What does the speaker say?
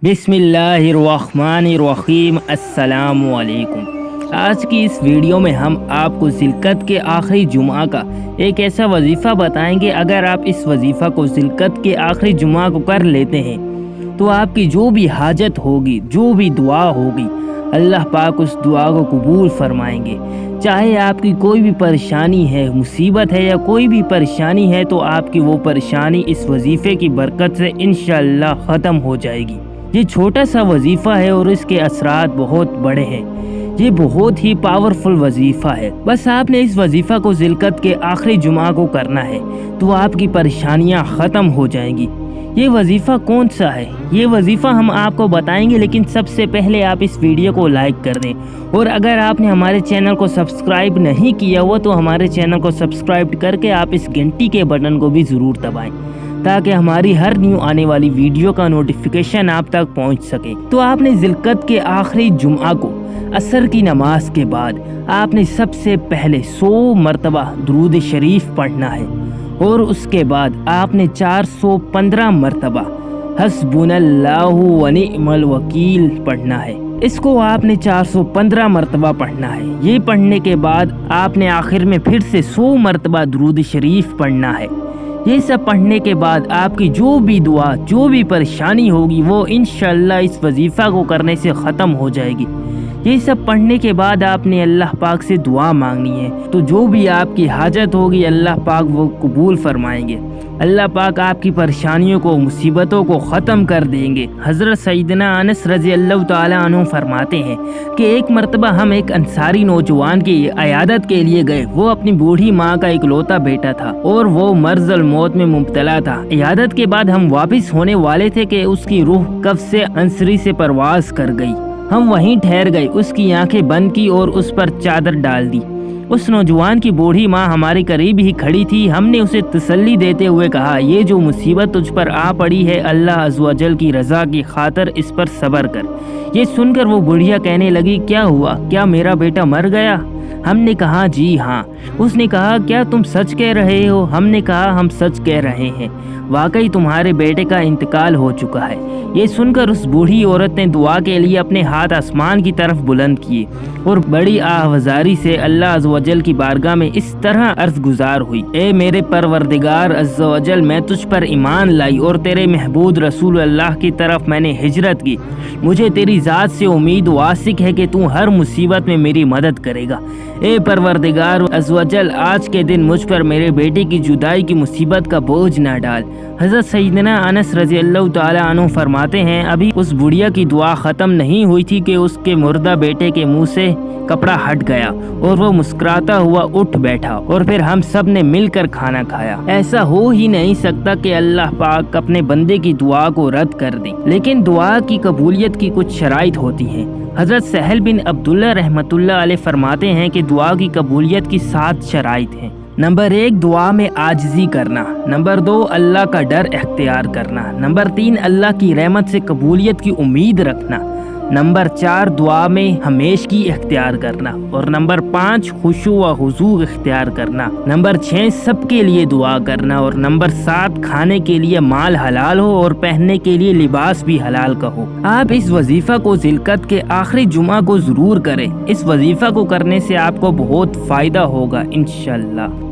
बिस्मिल्लाहिर्रहमानिर्रहीम। अस्सलाम वालेकुम। आज की इस वीडियो में हम आपको ज़िलक़द के आखिरी जुमा का एक ऐसा वजीफ़ा बताएंगे। अगर आप इस वजीफ़ा को ज़िलक़द के आखिरी जुमा को कर लेते हैं तो आपकी जो भी हाजत होगी, जो भी दुआ होगी, अल्लाह पाक उस दुआ को कबूल फरमाएंगे। चाहे आपकी कोई भी परेशानी है, मुसीबत है या कोई भी परेशानी है, तो आपकी वो परेशानी इस वजीफ़े की बरकत से इंशाअल्लाह ख़त्म हो जाएगी। ये छोटा सा वजीफ़ा है और इसके असरात बहुत बड़े हैं। ये बहुत ही पावरफुल वजीफ़ा है। बस आपने इस वजीफ़ा को ज़िलक़द के आखिरी जुमा को करना है तो आपकी परेशानियां ख़त्म हो जाएंगी। ये वजीफ़ा कौन सा है, ये वजीफ़ा हम आपको बताएंगे, लेकिन सबसे पहले आप इस वीडियो को लाइक कर दें। और अगर आपने हमारे चैनल को सब्सक्राइब नहीं किया हुआ तो हमारे चैनल को सब्सक्राइब करके आप इस घंटी के बटन को भी ज़रूर दबाएं, ताकि हमारी हर न्यू आने वाली वीडियो का नोटिफिकेशन आप तक पहुंच सके। तो आपने ज़िलक़द के आखिरी जुमा को असर की नमाज के बाद आपने सबसे पहले 100 मरतबा दुरूद शरीफ पढ़ना है और उसके बाद आपने 415 मरतबा हस्बुनल्लाहु व निअमल वकील पढ़ना है। इसको आपने 415 मरतबा पढ़ना है। ये पढ़ने के बाद आपने आखिर में फिर से 100 मरतबा दुरूद शरीफ पढ़ना है। ये सब पढ़ने के बाद आपकी जो भी दुआ, जो भी परेशानी होगी, वो इंशाअल्लाह इस वजीफ़ा को करने से ख़त्म हो जाएगी। ये सब पढ़ने के बाद आपने अल्लाह पाक से दुआ मांगनी है, तो जो भी आपकी हाजत होगी अल्लाह पाक वो कबूल फरमाएंगे। अल्लाह पाक आपकी परेशानियों को, मुसीबतों को ख़त्म कर देंगे। हज़रत सैयदना अनस रज़ी अल्लाह ताला अन्हु फरमाते हैं कि एक मरतबा हम एक अंसारी नौजवान की अयादत के लिए गए। वो अपनी बूढ़ी माँ का इकलौता बेटा था और वो मर्ज़ल मौत में मुब्तला था। अयादत के बाद हम वापस होने वाले थे कि उसकी रूह कब्ज़ से अंसरी से परवाज़ कर गई। हम वहीं ठहर गए, उसकी आंखें बंद की और उस पर चादर डाल दी। उस नौजवान की बूढ़ी माँ हमारे करीब ही खड़ी थी। हमने उसे तसल्ली देते हुए कहा, ये जो मुसीबत तुझ पर आ पड़ी है, अल्लाह अज़्ज़ व जल की रज़ा की खातर इस पर सब्र कर। ये सुनकर वो बुढ़िया कहने लगी, क्या हुआ, क्या मेरा बेटा मर गया? हमने कहा, जी हाँ। उसने कहा, क्या तुम सच कह रहे हो? हमने कहा, हम सच कह रहे हैं, वाकई तुम्हारे बेटे का इंतकाल हो चुका है। ये सुनकर उस बूढ़ी औरत ने दुआ के लिए अपने हाथ आसमान की तरफ बुलंद किए और बड़ी आहवजारी से अल्लाह अज़्ज़ व जल की बारगाह में इस तरह अर्ज़ गुजार हुई, ए मेरे परवरदिगार अज़्ज़ व जल, मैं तुझ पर ईमान लाई और तेरे महबूब रसूल अल्लाह की तरफ मैंने हिजरत की। मुझे तेरी ज़ात से उम्मीद वासिक है कि तू हर मुसीबत में मेरी मदद करेगा। ए परवरदिगार अज़्ज़ व जल, आज के दिन मुझ पर मेरे बेटे की जुदाई की मुसीबत का बोझ ना डाल। हज़रत सैयदना अनस रज़ी अल्लाह ताला अन्हु फरमाते हैं, अभी उस बुढ़िया की दुआ ख़त्म नहीं हुई थी कि उसके मुर्दा बेटे के मुंह से कपड़ा हट गया और वो मुस्कुराता हुआ उठ बैठा और फिर हम सब ने मिलकर खाना खाया। ऐसा हो ही नहीं सकता कि अल्लाह पाक अपने बंदे की दुआ को रद्द कर दे, लेकिन दुआ की कबूलियत की कुछ शराइत होती हैं। हज़रत सहल बिन अब्दुल्ला रहमतुल्लाह अलैह फरमाते हैं कि दुआ की कबूलियत की 7 शराइत हैं। नंबर 1, दुआ में आजिज़ी करना। नंबर 2, अल्लाह का डर इख्तियार करना। नंबर 3, अल्लाह की रहमत से कबूलियत की उम्मीद रखना। नंबर 4, दुआ में हमेशगी इख्तियार करना। और नंबर 5, खुशू व हुजू इख्तियार करना। नंबर 6, सबके लिए दुआ करना। और नंबर 7, खाने के लिए माल हलाल हो और पहनने के लिए लिबास भी हलाल का हो। आप इस वजीफ़ा को ज़िलक़द के आखिरी जुमा को ज़रूर करें। इस वजीफ़ा को करने से आपको बहुत फ़ायदा होगा इंशाअल्लाह।